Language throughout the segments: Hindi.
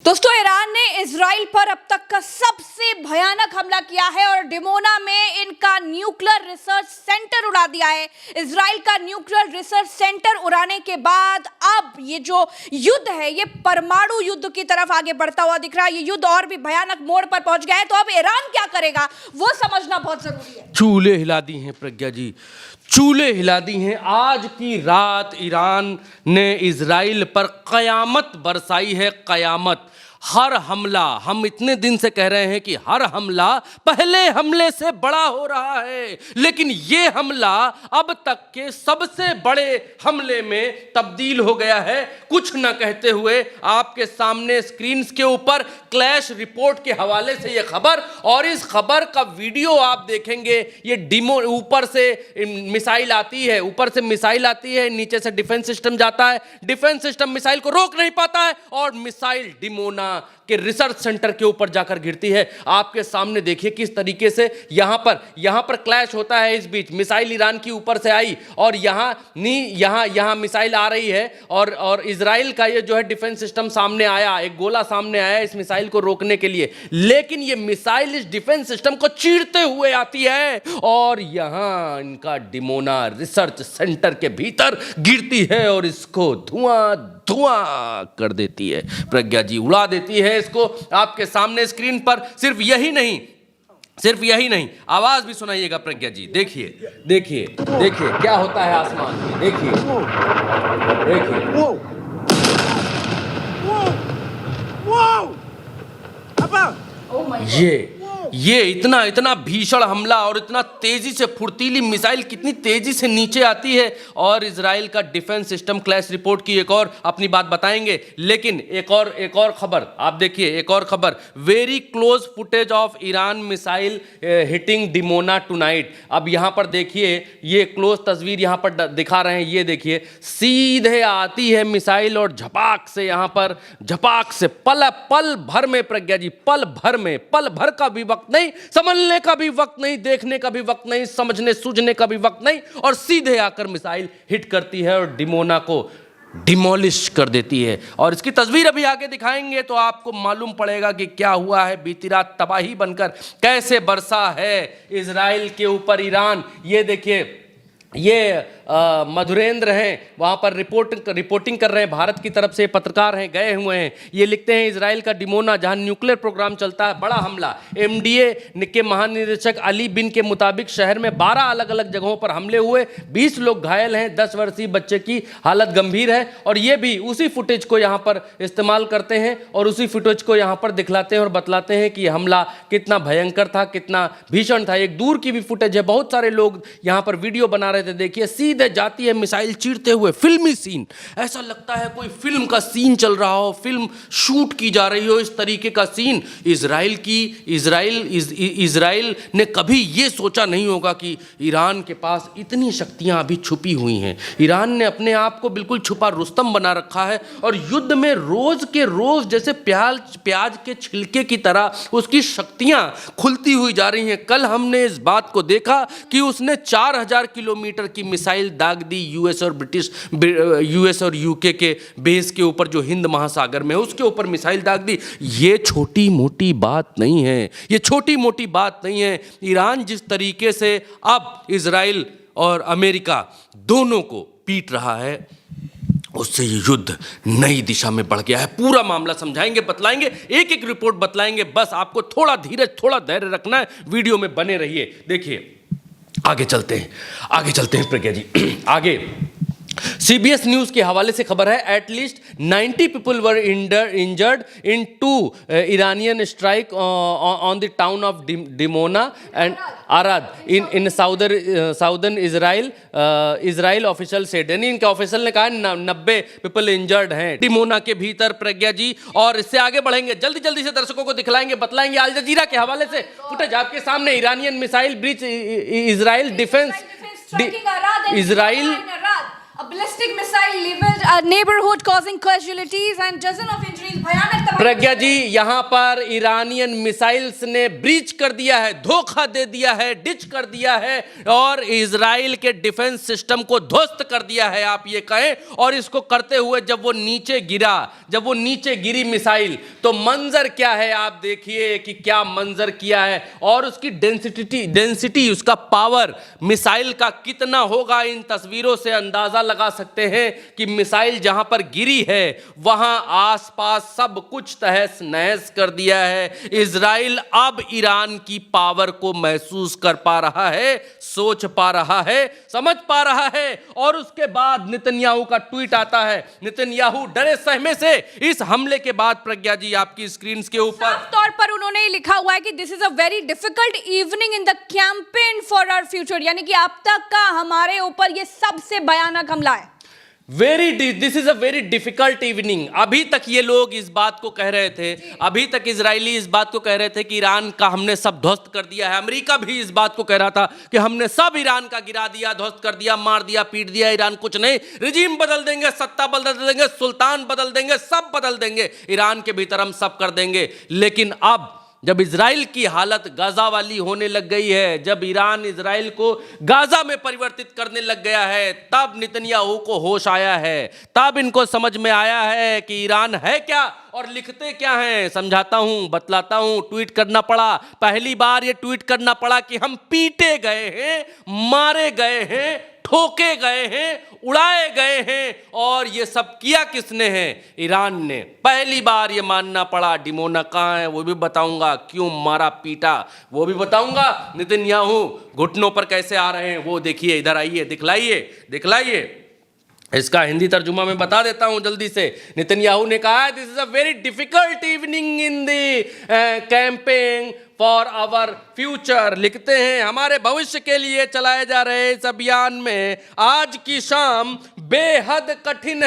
दोस्तों, ईरान ने इजराइल पर अब तक का सबसे भयानक हमला किया है और डिमोना में इनका न्यूक्लियर रिसर्च सेंटर उड़ा दिया है। इजराइल का न्यूक्लियर रिसर्च सेंटर उड़ाने के बाद अब ये जो युद्ध है ये परमाणु युद्ध की तरफ आगे बढ़ता हुआ दिख रहा है। ये युद्ध और भी भयानक मोड़ पर पहुंच गया है। तो अब ईरान क्या करेगा वो समझना बहुत जरूरी है। चूल्हे हिला दी हैं प्रज्ञा जी, चूल्हे हिला दी हैं। आज की रात ईरान ने इजराइल पर कयामत बरसाई है, कयामत। हर हमला, हम इतने दिन से कह रहे हैं कि हर हमला पहले हमले से बड़ा हो रहा है, लेकिन ये हमला अब तक के सबसे बड़े हमले में तब्दील हो गया है। कुछ न कहते हुए आपके सामने स्क्रीन के ऊपर क्लैश रिपोर्ट के हवाले से ये खबर, और इस खबर का वीडियो आप देखेंगे। ये डिमो ऊपर से मिसाइल आती है, ऊपर से मिसाइल आती है, नीचे से डिफेंस सिस्टम जाता है। डिफेंस सिस्टम मिसाइल को रोक नहीं पाता है और मिसाइल डिमोना के रिसर्च सेंटर के ऊपर जाकर गिरती है। आपके सामने देखिए किस तरीके से यहां पर क्लैश होता है। इस बीच मिसाइल ईरान की ऊपर से आई और यहां मिसाइल आ रही है और इजराइल का ये जो है डिफेंस सिस्टम सामने आया, एक गोला सामने आया इस मिसाइल को रोकने के लिए, लेकिन ये मिसाइल इस डिफेंस सिस्टम को चीरते हुए आती है और यहां इनका डिमोना रिसर्च सेंटर के भीतर गिरती है और इसको धुआं कर देती है प्रज्ञा जी, उड़ा देती है इसको आपके सामने स्क्रीन पर। सिर्फ यही नहीं, आवाज भी सुनाइएगा प्रज्ञा जी। देखिए क्या होता है आसमान में। देखिए ये इतना भीषण हमला और इतना तेजी से फुर्तीली मिसाइल कितनी तेजी से नीचे आती है। और इजराइल का डिफेंस सिस्टम क्लैश रिपोर्ट की एक और अपनी बात बताएंगे, लेकिन एक और खबर आप देखिए। एक और खबर, very close footage of Iran missile hitting Dimona tonight. अब यहां पर देखिए, ये क्लोज तस्वीर यहां पर दिखा रहे हैं। ये देखिए सीधे आती है मिसाइल और झपाक से पल भर में प्रज्ञा जी, पल भर का भी वक्त नहीं, समझने का भी वक्त नहीं, देखने का भी वक्त नहीं, समझने सूझने का भी वक्त नहीं, और सीधे आकर मिसाइल हिट करती है और डिमोना को डिमोलिश कर देती है। और इसकी तस्वीर अभी आगे दिखाएंगे तो आपको मालूम पड़ेगा कि क्या हुआ है। बीती रात तबाही बनकर कैसे बरसा है इजराइल के ऊपर ईरान। ये देखिए, ये मधुरेंद्र हैं, वहाँ पर रिपोर्टिंग कर रहे हैं, भारत की तरफ से पत्रकार हैं, गए हुए हैं। ये लिखते हैं इजराइल का डिमोना जहाँ न्यूक्लियर प्रोग्राम चलता है, बड़ा हमला। एमडीए के महानिदेशक अली बिन के मुताबिक शहर में 12 अलग अलग जगहों पर हमले हुए, 20 लोग घायल हैं, 10 वर्षीय बच्चे की हालत गंभीर है। और ये भी उसी फुटेज को यहाँ पर इस्तेमाल करते हैं और उसी फुटेज को यहाँ पर दिखलाते हैं और बतलाते हैं कि हमला कितना भयंकर था, कितना भीषण था। एक दूर की भी फुटेज है, बहुत सारे लोग यहाँ पर वीडियो बना रहे थे। देखिए सीधे जाती है मिसाइल चीरते हुए, फिल्मी सीन, ऐसा लगता है कोई फिल्म का सीन चल रहा हो, फिल्म शूट की जा रही हो, इस तरीके का सीन। इजराइल ने कभी ये सोचा नहीं होगा कि ईरान के पास इतनी शक्तियां अभी छुपी हुई हैं। ईरान ने अपने आप को बिल्कुल छुपा रुस्तम बना रखा है और युद्ध में रोज के रोज जैसे प्याज के छिलके की तरह उसकी शक्तियां खुलती हुई जा रही हैं। कल हमने इस बात को देखा कि उसने 4000 किलोमीटर की मिसाइल दाग दी यूएस और यूके के बेस के ऊपर जो हिंद महासागर में है, उसके ऊपर मिसाइल दाग दी। ये छोटी मोटी बात नहीं है। ईरान जिस तरीके से अब इजराइल और अमेरिका दोनों को पीट रहा है, उससे ये युद्ध नई दिशा में बढ़ गया है। पूरा मामला समझाएंगे, बतलाएंगे, एक रिपोर्ट बतलाएंगे। बस आपको थोड़ा धीरज, थोड़ा धैर्य रखना है। वीडियो में बने रहिए। देखिए आगे चलते हैं प्रज्ञा जी। आगे CBS न्यूज के हवाले से खबर है, at least 90 people were injured in 2 Iranian strike on the town of Dimona and Arad in southern Israel official said. यानी इनके ऑफिशियल ने कहा 90 पीपल इंजर्ड हैं डिमोना के भीतर प्रज्ञा जी। और इससे आगे बढ़ेंगे, जल्दी से दर्शकों को दिखलाएंगे, बतलाएंगे। अल जजीरा के हवाले से फुटेज आपके सामने, Iranian missile breach Israel defence A ballistic missile leveled a neighborhood causing casualties and dozens of injuries. Please, भयानक तबाही। प्रज्ञा जी, यहां पर ईरानियन मिसाइल्स ने ब्रीच कर दिया है, धोखा दे दिया है, डिच कर दिया है और इजराइल के डिफेंस सिस्टम को ध्वस्त कर दिया है, आप ये कहें। और इसको करते हुए जब वो नीचे गिरी मिसाइल, तो मंजर क्या है आप देखिए कि क्या मंजर किया है। और उसकी डेंसिटी, उसका पावर मिसाइल का कितना होगा, इन तस्वीरों से अंदाजा लगा सकते हैं कि मिसाइल जहां पर गिरी है वहां आसपास सब कुछ तहस नहस कर दिया है। इजराइल अब ईरान की पावर को महसूस कर पा रहा है, सोच पा रहा है, समझ पा रहा है। और उसके बाद नेतन्याहू का ट्वीट आता है। नेतन्याहू डरे सहमे से इस हमले के बाद, प्रज्ञा जी आपकी स्क्रीन के ऊपर साफ तौर पर उन्होंने लिखा हुआ है कि this is a very difficult evening in the campaign for our future, यानी कि अब तक का हमारे ऊपर ये सबसे भयानक हमला है। This is a very difficult evening. अभी तक ये लोग इस बात को कह रहे थे, अभी तक इजरायली इस बात को कह रहे थे कि ईरान का हमने सब ध्वस्त कर दिया है। अमेरिका भी इस बात को कह रहा था कि हमने सब ईरान का गिरा दिया, ध्वस्त कर दिया, मार दिया, पीट दिया। ईरान कुछ नहीं, रिजीम बदल देंगे, सत्ता बदल देंगे, सुल्तान बदल देंगे, सब बदल देंगे, ईरान के भीतर हम सब कर देंगे। लेकिन अब जब इजराइल की हालत गाजा वाली होने लग गई है, जब ईरान इजराइल को गाजा में परिवर्तित करने लग गया है, तब नेतन्याहू को होश आया है, तब इनको समझ में आया है कि ईरान है क्या और लिखते क्या हैं। समझाता हूं, बतलाता हूं। ट्वीट करना पड़ा, पहली बार ये ट्वीट करना पड़ा कि हम पीटे गए हैं, मारे गए हैं, ठोके गए हैं, उड़ाए गए हैं। और ये सब किया किसने है? ईरान ने। पहली बार ये मानना पड़ा। डिमोना कहाँ है वो भी बताऊंगा, क्यों मारा पीटा वो भी बताऊंगा। नेतन्याहू घुटनों पर कैसे आ रहे हैं वो देखिए, इधर आइए, दिखलाइए। इसका हिंदी तर्जुमा मैं बता देता हूं जल्दी से। नेतन्याहू ने कहा है this is a very difficult evening in the campaign for our future. लिखते हैं हमारे भविष्य के लिए चलाए जा रहे इस अभियान में आज की शाम बेहद कठिन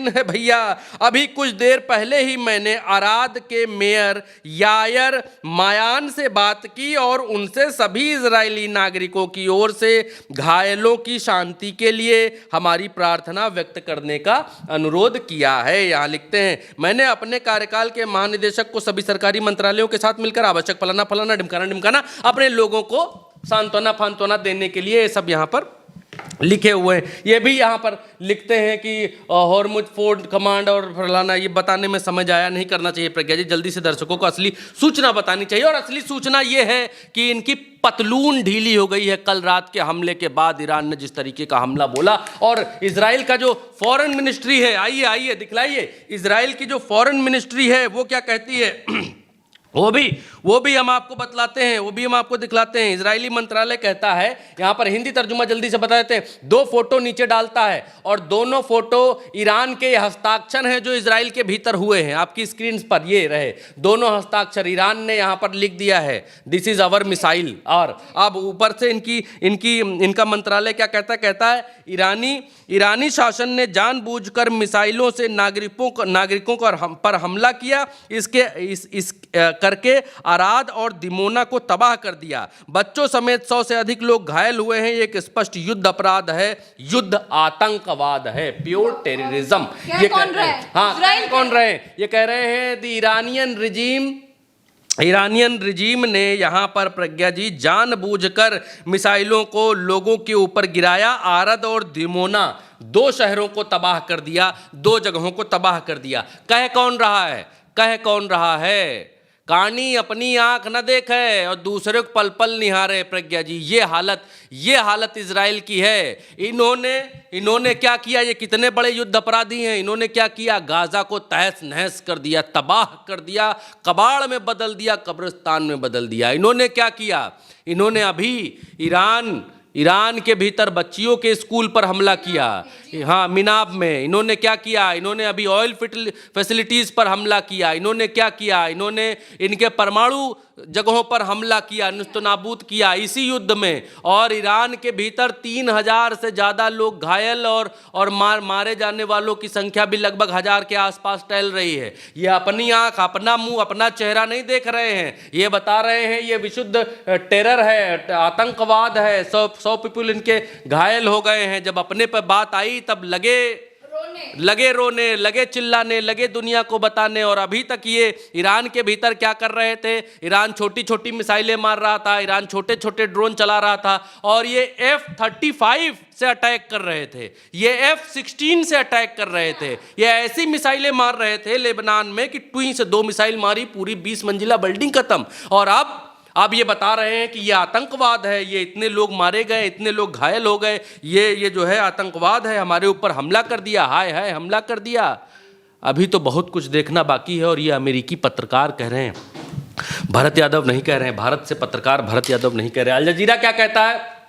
है भैया। अभी कुछ देर पहले ही मैंने अराद के मेयर यायर मायान से बात की और उनसे सभी इजरायली नागरिकों की ओर से घायलों की शांति के लिए हमारी प्रार्थना व्यक्त करने का अनुरोध किया है। यहाँ लिखते हैं मैंने अपने कार्यकाल के महानिदेशक को सभी सरकारी मंत्रालयों के साथ मिलकर आवश्यक फलाना ढिमकाना अपने लोगों को सांत्वना देने के लिए सब यहाँ पर लिखे हुए हैं। ये भी यहाँ पर लिखते हैं कि हॉर्मुज फोर्ड कमांड और फलाना, ये बताने में समझ आया नहीं करना चाहिए प्रज्ञा जी। जल्दी से दर्शकों को असली सूचना बतानी चाहिए। और असली सूचना ये है कि इनकी पतलून ढीली हो गई है कल रात के हमले के बाद। ईरान ने जिस तरीके का हमला बोला और इजराइल का जो फॉरेन मिनिस्ट्री है, आइए दिखलाइए, इजराइल की जो फॉरेन मिनिस्ट्री है वो क्या कहती है वो भी हम आपको बतलाते हैं, वो भी हम आपको दिखलाते हैं। इजरायली मंत्रालय कहता है, यहाँ पर हिंदी तर्जुमा जल्दी से बता देते हैं। 2 फोटो नीचे डालता है और दोनों फोटो ईरान के हस्ताक्षर हैं जो इजराइल के भीतर हुए हैं। आपकी स्क्रीन पर ये रहे दोनों हस्ताक्षर। ईरान ने यहाँ पर लिख दिया है दिस इज अवर मिसाइल। और अब ऊपर से इनका मंत्रालय क्या कहता है ईरानी शासन ने जानबूझकर मिसाइलों से नागरिकों पर हमला किया, करके अराद और दिमोना को तबाह कर दिया। बच्चों समेत 100 से अधिक लोग घायल हुए हैं। एक स्पष्ट युद्ध अपराध है, युद्ध आतंकवाद है, प्योर टेररिज्म। ये कौन रहे हैं? ये कह रहे हैं द ईरानियन रिजीम ने यहाँ पर प्रज्ञा जी जानबूझकर मिसाइलों को लोगों के ऊपर गिराया। आरद और दिमोना 2 शहरों को तबाह कर दिया, 2 जगहों को तबाह कर दिया। कह कौन रहा है? कानी अपनी आंख न देखे और दूसरे को पल पल निहारे। प्रज्ञा जी ये हालत इजराइल की है। इन्होंने क्या किया? ये कितने बड़े युद्ध अपराधी हैं। इन्होंने क्या किया? गाजा को तहस नहस कर दिया, तबाह कर दिया, कबाड़ में बदल दिया, कब्रिस्तान में बदल दिया। इन्होंने क्या किया? इन्होंने अभी ईरान के भीतर बच्चियों के स्कूल पर हमला किया। हाँ, मिनाब में। इन्होंने क्या किया? इन्होंने अभी ऑयल फैसिलिटीज पर हमला किया। इन्होंने क्या किया? इन्होंने इनके परमाणु जगहों पर हमला किया, निस्तनाबूद किया इसी युद्ध में। और ईरान के भीतर 3000 से ज़्यादा लोग घायल और मारे जाने वालों की संख्या भी लगभग 1000 के आसपास टहल रही है। ये अपनी आंख, अपना मुंह, अपना चेहरा नहीं देख रहे हैं। ये बता रहे हैं ये विशुद्ध टेरर है, आतंकवाद है। 100 पीपल इनके घायल हो गए हैं। जब अपने पर बात आई तब लगे लगे रोने, लगे चिल्लाने, लगे दुनिया को बताने। और अभी तक ये ईरान के भीतर क्या कर रहे थे? ईरान छोटी छोटी मिसाइलें मार रहा था, ईरान छोटे छोटे ड्रोन चला रहा था, और ये F-35 से अटैक कर रहे थे, ये F-16 से अटैक कर रहे थे, ये ऐसी मिसाइलें मार रहे थे लेबनान में कि टुई से 2 मिसाइल मारी, पूरी 20 मंजिला बिल्डिंग खत्म। और अब ये बता रहे हैं कि ये आतंकवाद है, ये इतने लोग मारे गए, इतने लोग घायल हो गए, ये जो है आतंकवाद है, हमारे ऊपर हमला कर दिया, हाय हाय हमला कर दिया। अभी तो बहुत कुछ देखना बाकी है। और ये अमेरिकी पत्रकार कह रहे हैं, भरत यादव नहीं कह रहे हैं, भारत से पत्रकार भरत यादव नहीं कह रहे। अल जजीरा क्या कहता है?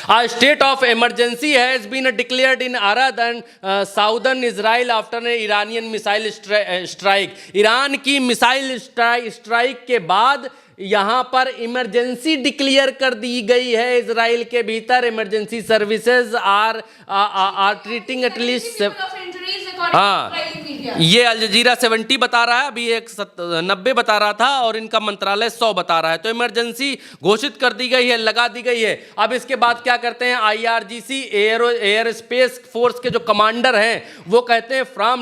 A state of emergency has been declared in Arad and southern Israel after an Iranian missile strike. Iran की मिसाइल स्ट्राइक के बाद यहाँ पर इमरजेंसी डिक्लेयर कर दी गई है इजराइल के भीतर। Emergency services are treating at least, हाँ, ये अल जजीरा 70 बता रहा है, अभी 90 बता रहा था, और इनका मंत्रालय 100 बता रहा है। तो इमरजेंसी घोषित कर दी गई है, लगा दी गई है। अब इसके बाद क्या करते हैं? IRGC एयर स्पेस फोर्स के जो कमांडर हैं वो कहते हैं फ्रॉम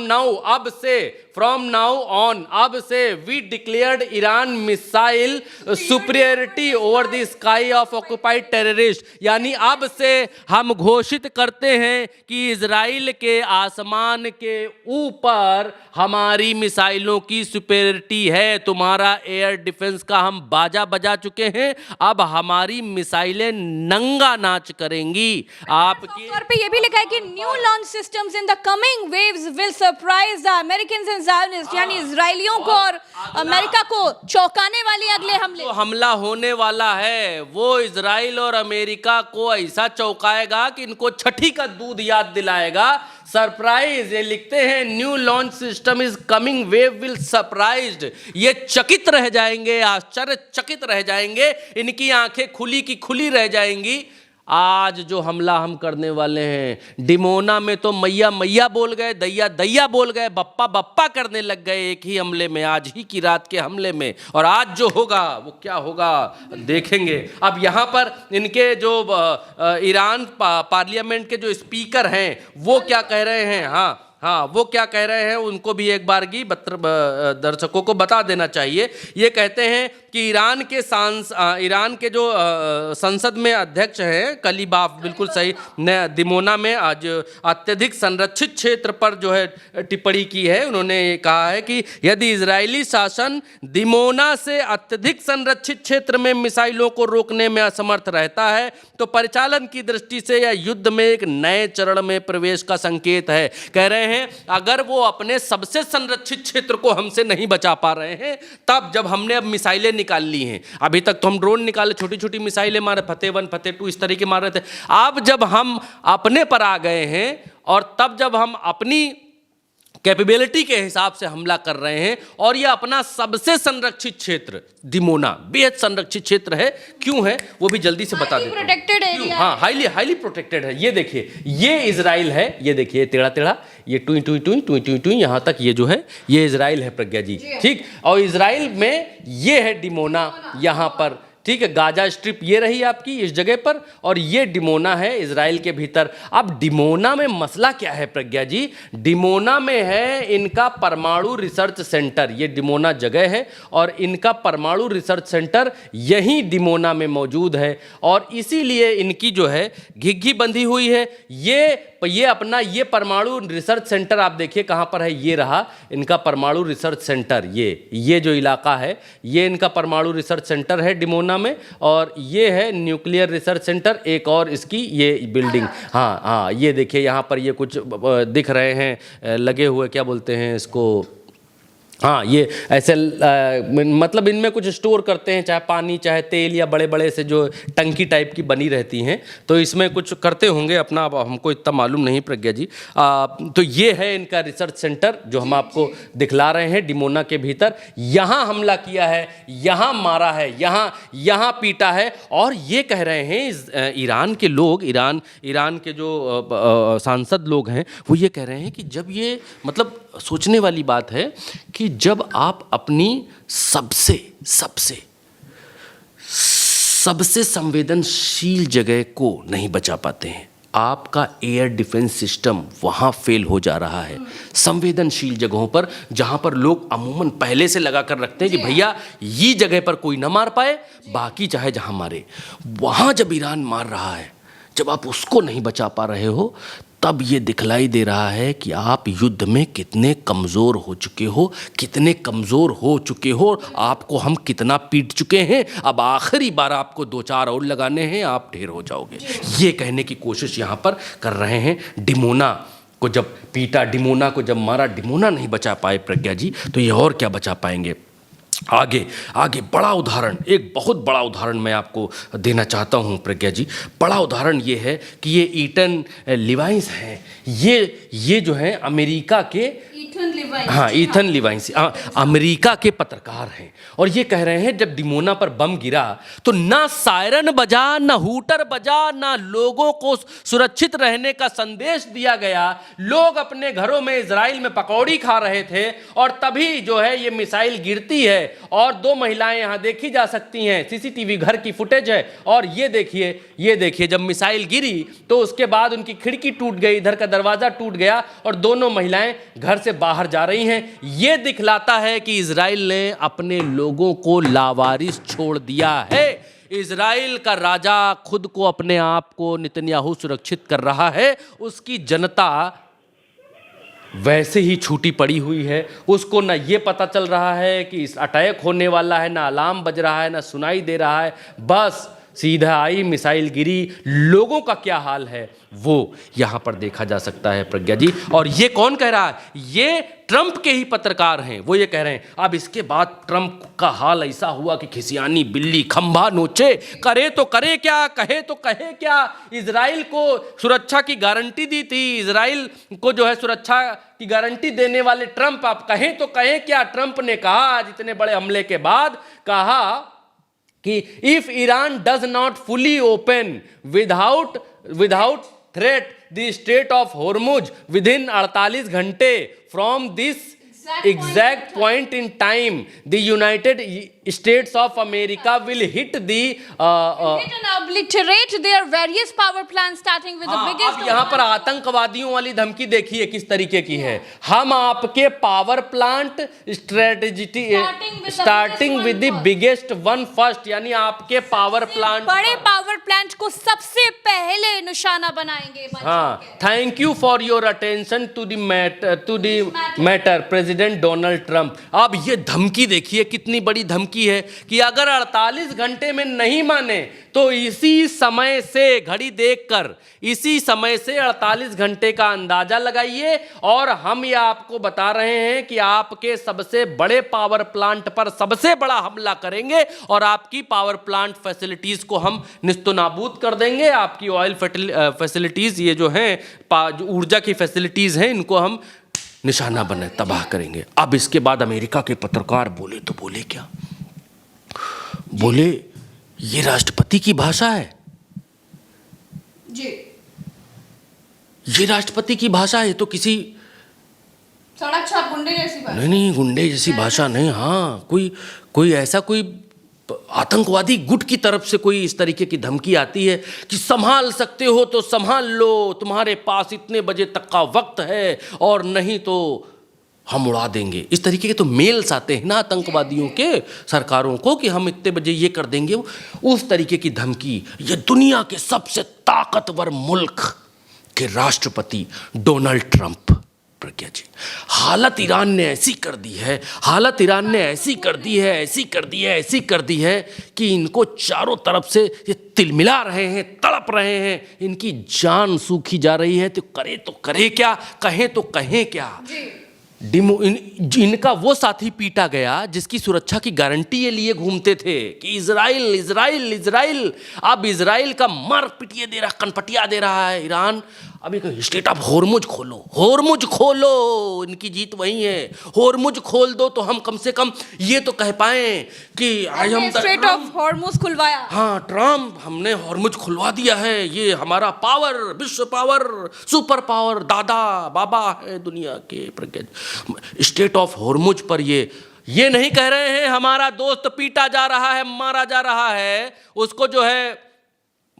नाउ ऑन, अब से we declared Iran missile superiority over the sky of occupied terrorist. यानी अब से हम घोषित करते हैं कि इजराइल के आसमान के ऊपर हमारी मिसाइलों की सुपीरियरिटी है। तुम्हारा एयर डिफेंस का हम बाजा बजा चुके हैं, अब हमारी मिसाइलें नंगा नाच करेंगी। आपकी तौर पे ये भी लिखा है कि new launch systems in the coming waves will surprise the Americans and Zionist, यानी इजरायलियों को और अमेरिका को चौंकाने वाले अगले हमले। जो हमला होने वाला है वो इजराइल और अमेरिका को ऐसा चौंकाएगा कि इनको छठी का दूध याद दिलाएगा। सरप्राइज, ये लिखते हैं new launch system is coming wave will surprised. ये चकित रह जाएंगे, आश्चर्यचकित रह जाएंगे, इनकी आंखें खुली की खुली रह जाएंगी। आज जो हमला हम करने वाले हैं, डिमोना में तो मैया मैया बोल गए, दैया दैया बोल गए, बप्पा बप्पा करने लग गए एक ही हमले में, आज ही की रात के हमले में। और आज जो होगा वो क्या होगा देखेंगे। अब यहाँ पर इनके जो ईरान पार्लियामेंट के जो स्पीकर हैं वो क्या कह रहे हैं? हाँ, वो क्या कह रहे हैं उनको भी एक बारगी दर्शकों को बता देना चाहिए। ये कहते हैं कि ईरान के जो संसद में अध्यक्ष हैं कलीबाफ, बिल्कुल सही, ने दिमोना में आज अत्यधिक संरक्षित क्षेत्र पर जो है टिप्पणी की है। उन्होंने कहा है कि यदि इजरायली शासन दिमोना से अत्यधिक संरक्षित क्षेत्र में मिसाइलों को रोकने में असमर्थ रहता है तो परिचालन की दृष्टि से यह युद्ध में एक नए चरण में प्रवेश का संकेत है। कह रहे हैं अगर वो अपने सबसे संरक्षित क्षेत्र को हमसे नहीं बचा पा रहे हैं, तब जब हमने अब मिसाइलें निकाल ली हैं, अभी तक तो हम ड्रोन निकाले, छोटी छोटी मिसाइलें मारे, फतेह 1 फतेह 2 इस तरीके मार रहे थे, अब जब हम अपने पर आ गए हैं और तब जब हम अपनी कैपेबिलिटी के हिसाब से हमला कर रहे हैं, और ये अपना सबसे संरक्षित क्षेत्र दिमोना बेहद संरक्षित क्षेत्र है। क्यों है वो भी जल्दी से बता देते हैं। प्रोटेक्टेड एरिया, हाँ, हाईली प्रोटेक्टेड है। ये देखिए, ये इजराइल है, ये देखिए टेढ़ा टेढ़ा, ये टुई टुई टुई टुई टुई टुई यहाँ तक ये जो है ये इजराइल है प्रज्ञा जी, ठीक। और इजराइल में ये है डिमोना यहाँ पर, ठीक है। गाजा स्ट्रिप ये रही आपकी इस जगह पर, और ये डिमोना है इजराइल के भीतर। अब डिमोना में मसला क्या है प्रज्ञा जी? डिमोना में है इनका परमाणु रिसर्च सेंटर, ये डिमोना जगह है और इनका परमाणु रिसर्च सेंटर यहीं डिमोना में मौजूद है, और इसीलिए इनकी जो है घिघी बंधी हुई है। ये अपना ये परमाणु रिसर्च सेंटर आप देखिए कहाँ पर है, ये रहा इनका परमाणु रिसर्च सेंटर, ये जो इलाका है ये इनका परमाणु रिसर्च सेंटर है डिमोना में, और ये है न्यूक्लियर रिसर्च सेंटर, एक और इसकी ये बिल्डिंग। हाँ, ये देखिए यहाँ पर ये कुछ दिख रहे हैं लगे हुए, क्या बोलते हैं इसको, हाँ, ये ऐसे मतलब इनमें कुछ स्टोर करते हैं, चाहे पानी चाहे तेल, या बड़े बड़े से जो टंकी टाइप की बनी रहती हैं, तो इसमें कुछ करते होंगे अपना, अब हमको इतना मालूम नहीं प्रज्ञा जी। तो ये है इनका रिसर्च सेंटर जो हम आपको दिखला रहे हैं डिमोना के भीतर। यहाँ हमला किया है, यहाँ मारा है, यहाँ पीटा है, और ये कह रहे हैं ईरान के लोग, ईरान के जो सांसद लोग हैं वो ये कह रहे हैं कि जब ये, मतलब सोचने वाली बात है कि जब आप अपनी सबसे संवेदनशील जगह को नहीं बचा पाते हैं, आपका एयर डिफेंस सिस्टम वहाँ फेल हो जा रहा है, संवेदनशील जगहों पर जहाँ पर लोग अमूमन पहले से लगा कर रखते हैं कि भैया ये जगह पर कोई ना मार पाए, बाकी चाहे जहाँ मारे। वहाँ जब ईरान मार रहा है, जब आप उसको नहीं बचा पा रहे हो, तब ये दिखलाई दे रहा है कि आप युद्ध में कितने कमज़ोर हो चुके हो, कितने कमज़ोर हो चुके हो, आपको हम कितना पीट चुके हैं। अब आखिरी बार आपको 2-4 और लगाने हैं, आप ढेर हो जाओगे। ये कहने की कोशिश यहाँ पर कर रहे हैं। डिमोना को जब पीटा, डिमोना को जब मारा, डिमोना नहीं बचा पाए प्रज्ञा जी, तो ये और क्या बचा पाएंगे। आगे आगे बड़ा उदाहरण, एक बहुत बड़ा उदाहरण मैं आपको देना चाहता हूं प्रज्ञा जी। बड़ा उदाहरण ये है कि ये ईटन लिवाइस हैं, ये जो हैं अमेरिका के ईथन लिवाइस अमेरिका के पत्रकार हैं, और ये कह रहे हैं जब डिमोना पर बम गिरा तो ना सायरन बजा, ना हूटर बजा, ना लोगों को सुरक्षित रहने का संदेश दिया गया। लोग अपने घरों में इजराइल में पकौड़ी खा रहे थे, और तभी जो है ये मिसाइल गिरती है, और 2 महिलाएं यहाँ देखी जा सकती हैं, सीसीटीवी घर की फुटेज है। और ये देखिए जब मिसाइल गिरी तो उसके बाद उनकी खिड़की टूट गई, इधर का दरवाजा टूट गया, और दोनों महिलाएं घर से बाहर जा रही हैं। ये दिखलाता है कि इजराइल ने अपने लोगों को लावारिस छोड़ दिया है। इजराइल का राजा खुद को, अपने आप को नेतन्याहू सुरक्षित कर रहा है, उसकी जनता वैसे ही छूटी पड़ी हुई है। उसको ना ये पता चल रहा है कि इस अटैक होने वाला है, ना अलार्म बज रहा है, ना सुनाई दे रहा है, बस सीधा आई, मिसाइल गिरी। लोगों का क्या हाल है वो यहाँ पर देखा जा सकता है प्रज्ञा जी। और ये कौन कह रहा है? ये ट्रंप के ही पत्रकार हैं, वो ये कह रहे हैं। अब इसके बाद ट्रंप का हाल ऐसा हुआ कि खिसियानी बिल्ली खंभा नोचे, करे तो करे क्या, कहे तो कहे क्या। इजराइल को सुरक्षा की गारंटी दी थी, इजराइल को जो है सुरक्षा की गारंटी देने वाले ट्रंप, आप कहें तो कहें क्या। ट्रंप ने कहा आज इतने बड़े हमले के बाद, कहा कि if Iran does not fully open without threat the straight of Hormuz with in 48 घंटे from this exact point in time, the United States of America will hit and obliterate their various power plants starting with the biggest। अब यहाँ पर आतंकवादियों वाली धमकी देखिए किस तरीके की है। हम आपके power plant starting with the biggest one first, यानी आपके पावर प्लांट, बड़े पावर प्लांट को सबसे पहले निशाना बनाएंगे। हाँ, thank you for your attention to the matter president Donald Trump. अब ये धमकी देखिए कितनी बड़ी धमकी है कि अगर 48 घंटे में नहीं माने तो इसी समय से, घड़ी देखकर इसी समय से 48 घंटे का अंदाजा लगाइए, और हम ये आपको बता रहे हैं कि आपके सबसे बड़े पावर प्लांट पर सबसे बड़ा हमला करेंगे, और आपकी पावर प्लांट फैसिलिटीज को हम निस्तनाबूद कर देंगे। आपकी ऑयल फैसिलिटीज, ये जो हैं ऊर्जा की फैसिलिटीज हैं, इनको हम निशाना बने तबाह करेंगे। अब इसके बाद अमेरिका के पत्रकार बोले तो बोले क्या? बोले ये राष्ट्रपति की भाषा है जी, ये राष्ट्रपति की भाषा है, तो किसी सड़क छाप गुंडे जैसी भाषा नहीं, गुंडे जैसी भाषा नहीं। हाँ, कोई ऐसा कोई आतंकवादी गुट की तरफ से कोई इस तरीके की धमकी आती है कि संभाल सकते हो तो संभाल लो, तुम्हारे पास इतने बजे तक का वक्त है, और नहीं तो हम उड़ा देंगे। इस तरीके के तो मेल्स आते हैं ना आतंकवादियों के सरकारों को कि हम इतने बजे ये कर देंगे। उस तरीके की धमकी ये दुनिया के सबसे ताकतवर मुल्क के राष्ट्रपति डोनाल्ड ट्रंप, प्रज्ञा जी, हालत ईरान ने ऐसी कर दी है, हालत ईरान ने ऐसी कर दी है, ऐसी कर दी है, ऐसी कर दी है कि इनको चारों तरफ से ये तिलमिला रहे हैं, तड़प रहे हैं, इनकी जान सूखी जा रही है। तो करे क्या, कहें तो कहें क्या। इनका वो साथी पीटा गया जिसकी सुरक्षा की गारंटी ये लिए घूमते थे कि इजराइल इजराइल इजराइल। अब इजराइल का मर पिटिए दे रहा, कनपटिया दे रहा है ईरान। अब एक स्टेट ऑफ हॉर्मुज खोलो, हॉर्मुज खोलो, इनकी जीत वही है। हॉर्मुज खोल दो तो हम कम से कम ये तो कह पाए कि आज हम स्ट्रेट ऑफ हॉर्मुज खुलवाया। हाँ, ट्रम्प, हमने हॉर्मुज खुलवा दिया है, ये हमारा पावर, विश्व पावर, सुपर पावर, दादा बाबा है दुनिया के। प्रज्ञा स्टेट ऑफ हॉर्मुज पर ये नहीं कह रहे हैं हमारा दोस्त पीटा जा रहा है, मारा जा रहा है, उसको जो है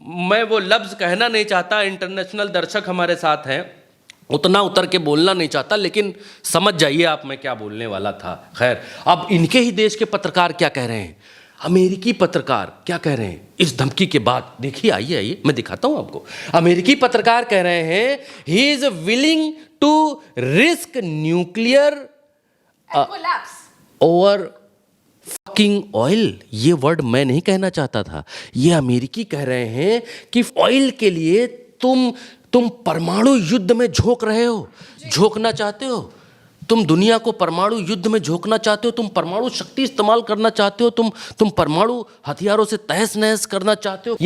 मैं वो लफ्ज़ कहना नहीं चाहता, इंटरनेशनल दर्शक हमारे साथ हैं, उतना उतर के बोलना नहीं चाहता, लेकिन समझ जाइए आप मैं क्या बोलने वाला था। खैर, अब इनके ही देश के पत्रकार क्या कह रहे हैं, अमेरिकी पत्रकार क्या कह रहे हैं इस धमकी के बाद। देखिए, आइए आइए मैं दिखाता हूं आपको। अमेरिकी पत्रकार कह रहे हैं he is willing to risk nuclear over fucking oil. ये वर्ड मैं नहीं कहना चाहता था, ये अमेरिकी कह रहे हैं कि ऑयल के लिए तुम परमाणु युद्ध में झोंक रहे हो, झोंकना चाहते हो, तुम दुनिया को परमाणु युद्ध में झोंकना चाहते हो, तुम परमाणु शक्ति इस्तेमाल करना चाहते हो, तुम परमाणु हथियारों से तहस नहस करना चाहते हो।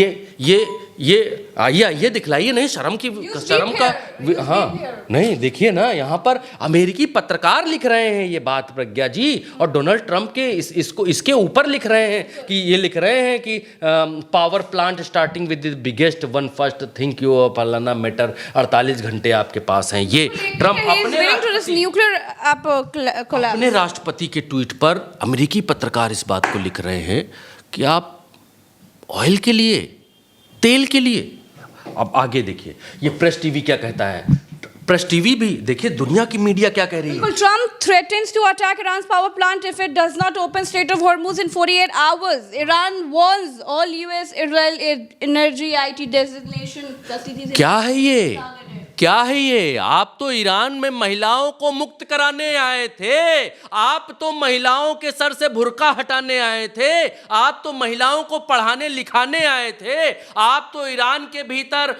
ये आइए दिखलाइए, नहीं शर्म का हाँ नहीं, देखिए ना, यहाँ पर अमेरिकी पत्रकार लिख रहे हैं ये बात प्रज्ञा जी, और डोनाल्ड ट्रंप के इसके ऊपर लिख रहे हैं कि ये लिख रहे हैं कि power plant starting with the biggest one first think you फलाना मैटर, 48 घंटे आपके पास हैं। ये ट्रंप अपने राष्ट्रपति के ट्वीट पर अमेरिकी पत्रकार इस बात को लिख रहे हैं कि आप ऑयल के लिए, तेल के लिए। अब आगे देखिए ये प्रेस टीवी क्या कहता है। प्रेस टीवी भी देखिए, दुनिया की मीडिया क्या कह रही है। Trump threatens to attack Iran's power plant if it does not open Strait of Hormuz in 48 hours. Iran warns all US-Israel energy IT designation. क्या है ये? आप तो ईरान में महिलाओं को मुक्त कराने आए थे, आप तो महिलाओं के सर से बुर्का हटाने आए थे, आप तो महिलाओं को पढ़ाने लिखाने आए थे, आप तो ईरान के भीतर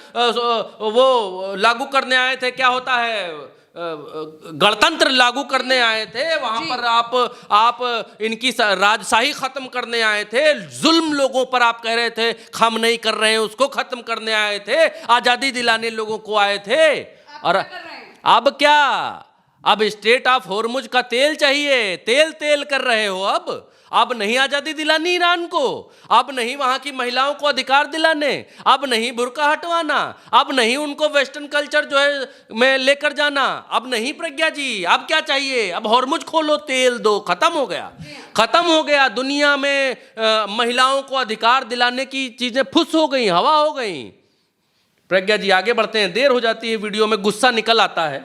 वो लागू करने आए थे, क्या होता है, गणतंत्र लागू करने आए थे, वहां पर आप इनकी राजशाही खत्म करने आए थे, जुल्म लोगों पर आप कह रहे थे खत्म नहीं कर रहे हैं, उसको खत्म करने आए थे, आजादी दिलाने लोगों को आए थे। और अब क्या, अब स्ट्रेट ऑफ होर्मुज का तेल चाहिए, तेल कर रहे हो। अब नहीं आजादी दिलानी ईरान को, अब नहीं वहां की महिलाओं को अधिकार दिलाने, अब नहीं बुर्का हटवाना, अब नहीं उनको वेस्टर्न कल्चर जो है में लेकर जाना, अब नहीं प्रज्ञा जी, अब क्या चाहिए, अब होर्मुज खोलो, तेल दो, खत्म हो गया। दुनिया में महिलाओं को अधिकार दिलाने की चीजें फुस हो गई, हवा हो गई। प्रज्ञा जी आगे बढ़ते हैं, देर हो जाती है, वीडियो में गुस्सा निकल आता है।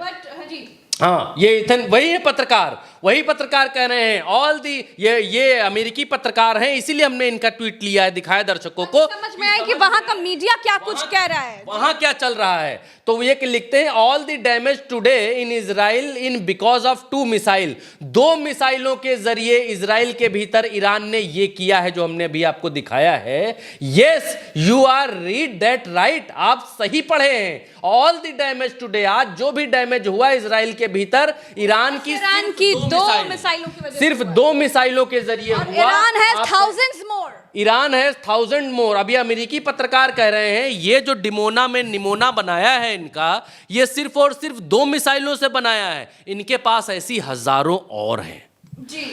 हाँ, ये वही पत्रकार कह रहे हैं, ऑल दी ये अमेरिकी पत्रकार हैं, इसीलिए हमने इनका ट्वीट लिया है, दिखाया दर्शकों को। समझ में आया कि वहां का मीडिया क्या कुछ कह रहा है, वहां क्या चल रहा है। तो ये लिखते हैं all the damage today in Israel in because of 2 missile. 2 मिसाइलों के जरिए इजराइल के भीतर ईरान ने ये किया है जो हमने अभी आपको दिखाया है। Yes you are read that right, आप सही पढ़े हैं। ऑल द डैमेज टुडे, आज जो भी डैमेज हुआ इजराइल के भीतर ईरान की 2 मिसाइलों की वजह, सिर्फ 2 मिसाइलों के जरिए हुआ। ईरान हैज 1000 मोर। अभी अमेरिकी पत्रकार कह रहे हैं ये जो डिमोना में निमोना बनाया है इनका, ये सिर्फ और सिर्फ 2 मिसाइलों से बनाया है, इनके पास ऐसी हजारों और हैं।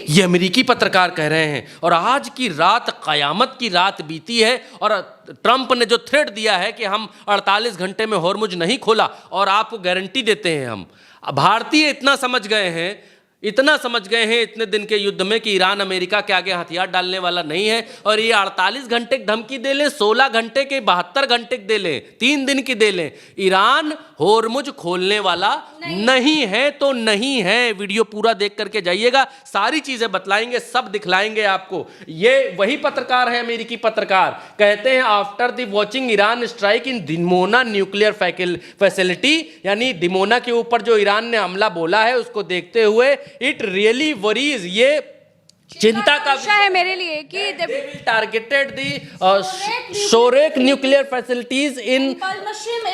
ये अमेरिकी पत्रकार कह रहे हैं। और आज की रात कयामत की रात बीती है, और ट्रंप ने जो थ्रेट दिया है कि हम 48 घंटे में होर्मुज नहीं खोला, और आपको गारंटी देते हैं हम भारतीय इतना समझ गए हैं इतने दिन के युद्ध में कि ईरान अमेरिका के आगे हथियार डालने वाला नहीं है। और ये 48 घंटे की धमकी दे लें, 16 घंटे के 72 घंटे की दे लें, 3 दिन की दे लें, ईरान होर्मुज खोलने वाला नहीं है तो नहीं है। वीडियो पूरा देख करके जाइएगा, सारी चीजें बतलाएंगे, सब दिखलाएंगे आपको। ये वही पत्रकार है, अमेरिकी पत्रकार, कहते हैं after the watching Iran strike in Dimona nuclear facility, यानी डिमोना के ऊपर जो ईरान ने हमला बोला है उसको देखते हुए इट रियली वरीज, ये चिंता का विषय है मेरे लिए कि targeted the Sorek nuclear facilities in Palmachim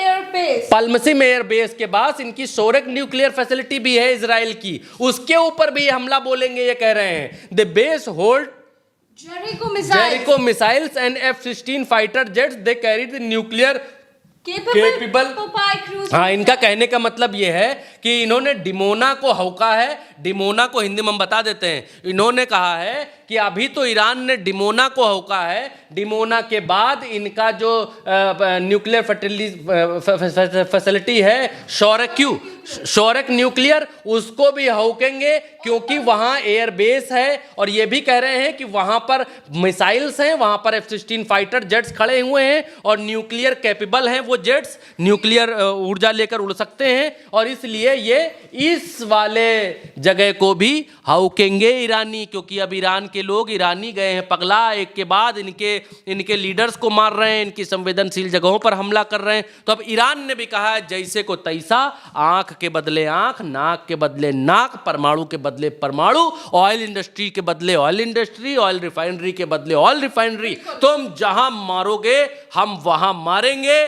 airbase के पास इनकी शोरेक न्यूक्लियर फैसिलिटी भी है इजराइल की, उसके ऊपर भी हमला बोलेंगे। ये कह रहे हैं the base hold Jericho missiles and F-16 fighter jets, they carry the nuclear capable. हाँ, इनका कहने का मतलब यह है कि इन्होंने डिमोना को हौका है। डिमोना को हिंदी में हम बता देते हैं, इन्होंने कहा है कि अभी तो ईरान ने डिमोना को हौका है, डिमोना के बाद इनका जो न्यूक्लियर फैसिलिटी है शोरक न्यूक्लियर, उसको भी हौकेंगे क्योंकि वहां एयर बेस है। और ये भी कह रहे हैं कि वहां पर मिसाइल्स हैं, वहां पर F-16 फाइटर जेट्स खड़े हुए हैं और न्यूक्लियर कैपेबल हैं वो जेट्स, न्यूक्लियर ऊर्जा लेकर उड़ सकते हैं। और इसलिए ये इस वाले जगह को भी हौकेंगे ईरानी, क्योंकि अब ईरान के लोग ईरानी गए हैं पगला, एक के बाद इनके लीडर्स को मार रहे हैं, इनकी संवेदनशील जगहों पर हमला कर रहे हैं। तो अब ईरान ने भी कहा है जैसे को तैसा, आंख के बदले आंख, नाक के बदले नाक, परमाणु के बदले परमाणु, ऑयल इंडस्ट्री के बदले ऑयल इंडस्ट्री, ऑयल रिफाइनरी के बदले ऑयल रिफाइनरी। तुम जहां मारोगे हम वहां मारेंगे।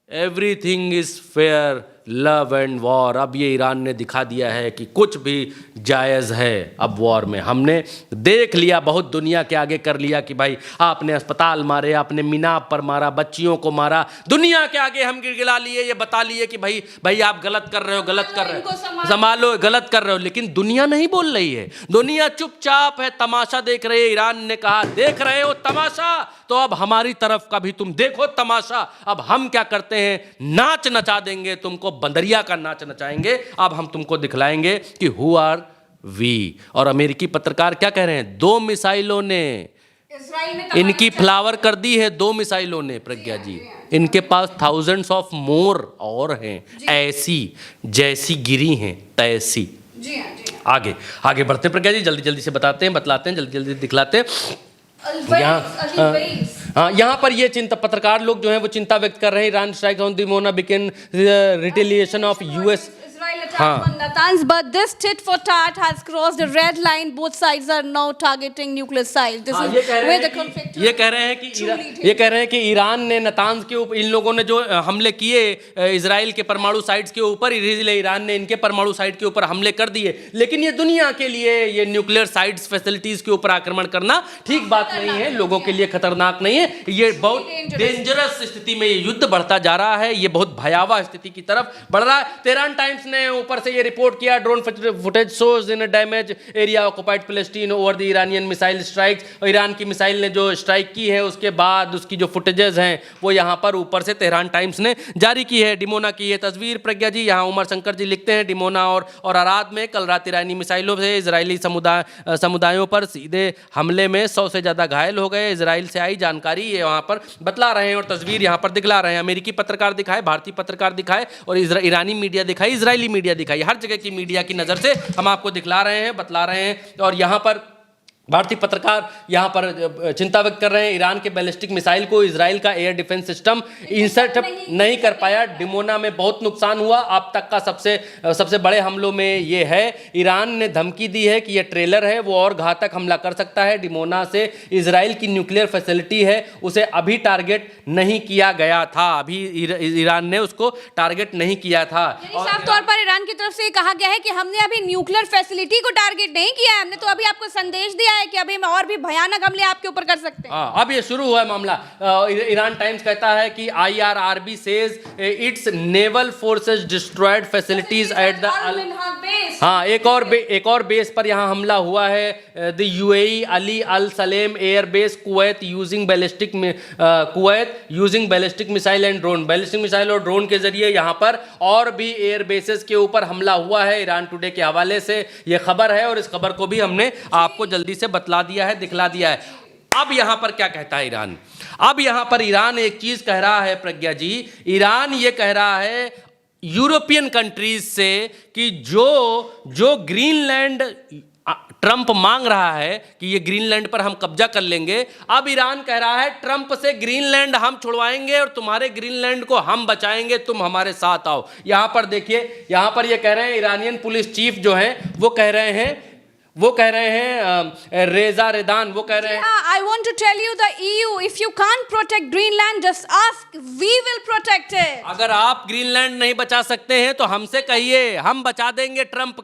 Everything is fair, love and war. अब ये ईरान ने दिखा दिया है कि कुछ भी जायज़ है अब वॉर में। हमने देख लिया, बहुत दुनिया के आगे कर लिया कि भाई आपने अस्पताल मारे, आपने मीनाब पर मारा, बच्चियों को मारा, दुनिया के आगे हम गिड़गिड़ा लिए, ये बता लिए कि भाई आप गलत कर रहे हो, गलत कर रहे हो, संभालो, गलत कर रहे हो। लेकिन दुनिया नहीं बोल रही है, दुनिया चुपचाप है, तमाशा देख रही है। ईरान ने कहा देख रहे हो तमाशा, तो अब हमारी तरफ का भी तुम देखो तमाशा। अब हम क्या करते हैं, नाच नचा देंगे तुमको, बंदरिया का नाच नचाएंगे। अब हम तुमको दिखलाएंगे कि हु आर वी। और अमेरिकी पत्रकार क्या कह रहे हैं, 2 मिसाइलों ने इनकी फ्लावर कर दी है, 2 मिसाइलों ने। प्रज्ञा जी, इनके पास थाउजेंड्स ऑफ मोर और हैं, ऐसी जैसी गिरी हैं तैसी। आगे आगे बढ़ते हैं प्रज्ञा जी, जल्दी जल्दी से बताते हैं, बतलाते हैं, जल्दी जल्दी दिखलाते हैं। यहाँ पर ये पत्रकार लोग जो हैं वो चिंता व्यक्त कर रहे हैं। Iran strike on Dimona begin retaliation of US. Natanz, but this tit for tat has crossed a red line. Both sides are now targeting nuclear sites. This is where the conflict. ये कह रहे हैं कि ईरान ने नतांज के ऊपर, इन लोगों ने जो हमले किए इजराइल के परमाणु साइट्स के ऊपर, ईरान ने इनके परमाणु साइट के ऊपर हमले कर दिए। लेकिन ये दुनिया के लिए ये न्यूक्लियर साइट्स फैसिलिटीज के ऊपर आक्रमण करना ठीक बात नहीं है, लोगों के लिए खतरनाक नहीं है। ये बहुत डेंजरस स्थिति में ये युद्ध बढ़ता जा रहा है, ये बहुत भयावह स्थिति की तरफ बढ़ रहा है। तेहरान टाइम्स ने ऊपर से ये रिपोर्ट किया, drone footage shows in damage area occupied Palestine over the Iranian missile strikes. Iran की मिसाइल ने जो स्ट्राइक की है उसके बाद उसकी जो फुटेजेस हैं वो यहाँ पर ऊपर से तेहरान टाइम्स ने जारी की है। डिमोना की ये तस्वीर प्रज्ञा जी, यहाँ उमर शंकर जी लिखते हैं, डिमोना और अराद में कल रात ईरानी मिसाइलों से इजरायली समुदायों पर सीधे हमले में 100 से ज़्यादा घायल हो गए। इजराइल से आई जानकारी ये वहाँ पर बतला रहे हैं और तस्वीर यहाँ पर दिखला रहे हैं। अमेरिकी पत्रकार दिखाए, भारतीय पत्रकार दिखाए और ईरानी मीडिया दिखाई, इजरायली मीडिया दिखाई, हर जगह की मीडिया की नज़र से हम आपको दिखला रहे हैं, बतला रहे हैं। और यहाँ पर भारतीय पत्रकार यहाँ पर चिंता व्यक्त कर रहे हैं, ईरान के बैलिस्टिक मिसाइल को इजराइल का एयर डिफेंस सिस्टम इंटरसेप्ट नहीं कर पाया, डिमोना में बहुत नुकसान हुआ। अब तक का सबसे बड़े हमलों में ये है। ईरान ने धमकी दी है कि ये ट्रेलर है, वो और घातक हमला कर सकता है। डिमोना से इजराइल की न्यूक्लियर फैसिलिटी है, उसे अभी टारगेट नहीं किया गया था, अभी ईरान ने उसको टारगेट नहीं किया था। साफ तौर पर ईरान की तरफ से कहा गया है कि हमने अभी न्यूक्लियर फैसिलिटी को टारगेट नहीं किया है, हमने तो अभी आपको संदेश दिया है कि अभी हम और भी भयानक हमले आपके ऊपर कर सकते हैं। अब ये शुरू हुआ है मामला। ईरान टाइम्स कहता है कि IRRB says its naval forces destroyed facilities at the एक और बेस पर यहाँ हमला हुआ है। The UAE Ali al Salem air base Kuwait using ballistic missile and drone. Ballistic missile और ड्रोन के जरिए यहाँ पर और भी एयर बेसेस के ऊपर हमला हुआ है। ईरान टुडे के हवाले से ये खबर है और इस खबर को भी हमने आपको जल्दी से बतला दिया है, दिखला दिया है। अब यहां पर क्या कहता है ईरान? अब यहां पर ईरान एक चीज कह रहा है प्रज्ञा जी, ईरान ये कह रहा है यूरोपियन कंट्रीज से कि जो ग्रीनलैंड ट्रंप मांग रहा है कि ये ग्रीनलैंड पर हम कब्जा कर लेंगे, अब ईरान कह रहा है ट्रंप से ग्रीनलैंड हम छुड़वाएंगे और तुम्हारे ग्रीनलैंड को हम बचाएंगे, तुम हमारे साथ आओ। यहां पर देखिए, यहां पर ये कह रहे हैं ईरानियन पुलिस चीफ जो हैं वो कह रहे हैं रेजा रेदान, वो कह रहे हैं I want to tell you the EU, if you can't protect Greenland, just ask, we will protect it. अगर आप ग्रीनलैंड नहीं बचा सकते हैं तो हमसे कहिए, हम बचा देंगे ट्रंप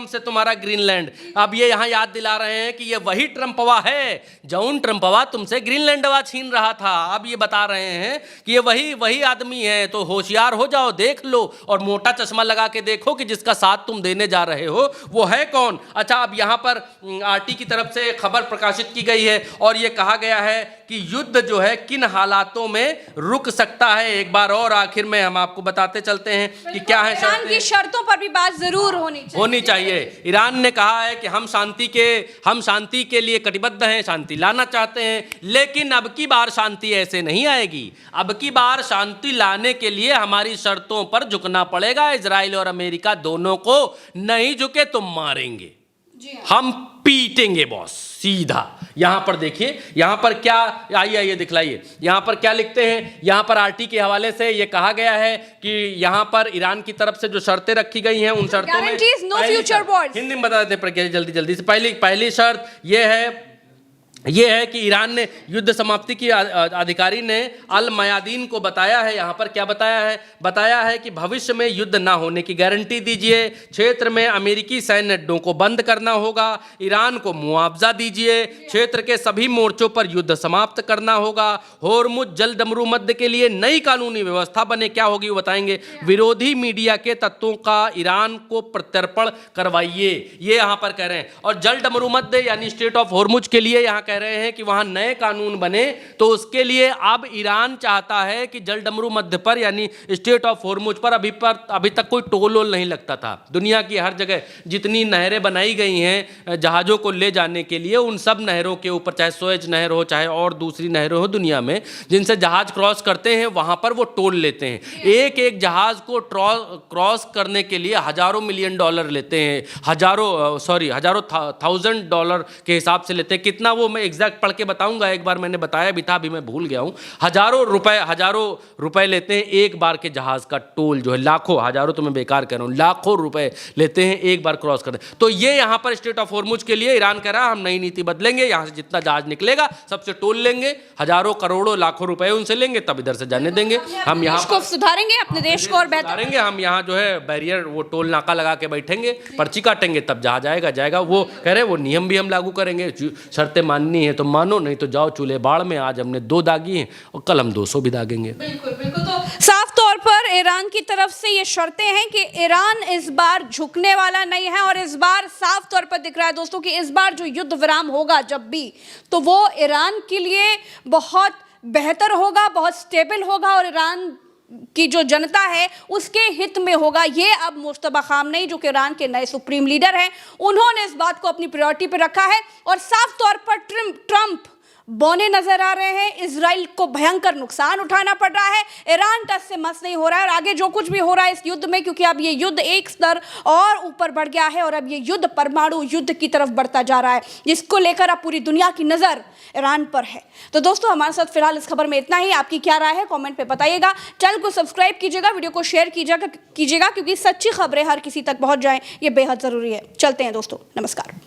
से तुम्हारा ग्रीनलैंड। अब ये यहाँ याद दिला रहे हैं कि ये वही ट्रंपवा है जौन ट्रंपवा तुमसे ग्रीनलैंडवा छीन रहा था। अब ये बता रहे हैं कि ये वही आदमी है, तो होशियार हो जाओ, देख लो और मोटा चश्मा लगा के देखो कि जिसका साथ तुम देने जा रहे हो वो है कौन। अच्छा, अब यहाँ पर पर आरटी की तरफ से खबर प्रकाशित की गई है और ये कहा गया है कि युद्ध जो है किन हालातों में रुक सकता है। एक बार और आखिर में हम आपको बताते चलते हैं कि क्या है ईरान की शर्तों पर भी बात जरूर होनी चाहिए। ईरान ने कहा है कि हम शांति के लिए कटिबद्ध हैं, शांति लाना चाहते हैं, लेकिन अब की बार शांति ऐसे नहीं आएगी। अब की बार शांति लाने के लिए हमारी शर्तों पर झुकना पड़ेगा। इजराइल और अमेरिका दोनों को नहीं झुके तो मारेंगे, हम पीटेंगे बॉस सीधा। यहां पर देखिए, यहां पर क्या, आइए दिखलाइए, यहां पर क्या लिखते हैं। यहां पर आरटी के हवाले से यह कहा गया है कि यहां पर ईरान की तरफ से जो शर्तें रखी गई हैं उन शर्तों में हिंदी में बता देते हैं जल्दी से। पहली शर्त यह है कि ईरान ने युद्ध समाप्ति की अधिकारी ने अल मयादीन को बताया है, यहाँ पर क्या बताया है कि भविष्य में युद्ध ना होने की गारंटी दीजिए, क्षेत्र में अमेरिकी सैन्य अड्डों को बंद करना होगा, ईरान को मुआवजा दीजिए, क्षेत्र के सभी मोर्चों पर युद्ध समाप्त करना होगा, होर्मुज जल डमरू मध्य के लिए नई कानूनी व्यवस्था बने। क्या होगी वो बताएंगे। विरोधी मीडिया के तत्वों का ईरान को प्रत्यर्पण करवाइए, ये यहाँ पर कह रहे हैं। और जल डमरू मध्य यानी स्टेट ऑफ होर्मुज के लिए यहाँ कह रहे हैं कि वहां नए कानून बने, तो उसके लिए अब ईरान चाहता है कि जल डमरू मध्य पर यानी स्टेट ऑफ होर्मुज पर अभी तक कोई टोल वोल नहीं लगता था। दुनिया की हर जगह जितनी नहरें बनाई गई हैं जहाज़ों को ले जाने के लिए, उन सब नहरों के ऊपर, चाहे सुएज नहर हो चाहे और दूसरी नहरें हो दुनिया में, जिनसे जहाज क्रॉस करते हैं वहां पर वो टोल लेते हैं। एक जहाज को क्रॉस करने के लिए हजारों मिलियन डॉलर लेते हैं, हजारों $1,000 के हिसाब से लेते हैं। कितना वो मैं एग्जैक्ट पढ़ के बताऊंगा, एक बार मैंने बताया भी था, अभी मैं भूल गया हूं। हजारों रुपए लेते हैं एक बार के जहाज का टोल जो है, लाखों, हजारों तो मैं बेकार कह रहा हूं, लाखों रुपए लेते हैं एक बार क्रॉस करने। तो ये यहां पर स्टेट ऑफ होर्मुज के लिए ईरान कह रहा है हम नई नीति बदलेंगे, यहां से जितना जहाज निकलेगा सबसे टोल लेंगे, हजारों करोड़ों लाखों रुपए उनसे लेंगे, तब इधर से जाने देंगे। हम यहाँ को सुधारेंगे, अपने देश को और बेहतर करेंगे। हम यहाँ जो है बैरियर, वो टोल नाका लगा के बैठेंगे, पर्ची काटेंगे, तब जहाज जाएगा। वो कह रहे वो नियम भी हम लागू करेंगे, शर्तें माननी है तो मानो, नहीं तो जाओ चूल्हे बाढ़ में। आज हमने 2 दागी हैं और कल हम 200 भी दागेंगे। बिल्कुल। तो साफ तौर पर ईरान की तरफ से ये शर्तें हैं कि ईरान इस बार झुकने वाला नहीं है, और इस बार साफ तौर पर दिख रहा है दोस्तों कि इस बार जो युद्ध विराम होगा जब भी, तो वो ईरान के लिए बहुत बेहतर होगा, बहुत स्टेबल होगा, और ईरान की जो जनता है उसके हित में होगा। ये अब मुश्तबा खामनेई जो कि ईरान के नए सुप्रीम लीडर हैं, उन्होंने इस बात को अपनी प्रायोरिटी पर रखा है, और साफ तौर पर ट्रंप बौने नजर आ रहे हैं। इजराइल को भयंकर नुकसान उठाना पड़ रहा है, ईरान टस से मस नहीं हो रहा है, और आगे जो कुछ भी हो रहा है इस युद्ध में, क्योंकि अब ये युद्ध एक स्तर और ऊपर बढ़ गया है, और अब ये युद्ध परमाणु युद्ध की तरफ बढ़ता जा रहा है, जिसको लेकर अब पूरी दुनिया की नजर ईरान पर है। तो दोस्तों हमारे साथ फिलहाल इस खबर में इतना ही। आपकी क्या राय है कमेंट पे बताइएगा। चैनल को सब्सक्राइब कीजिएगा, वीडियो को शेयर कीजिएगा, क्योंकि सच्ची खबरें हर किसी तक पहुंच जाएं, ये बेहद जरूरी है। चलते हैं दोस्तों, नमस्कार।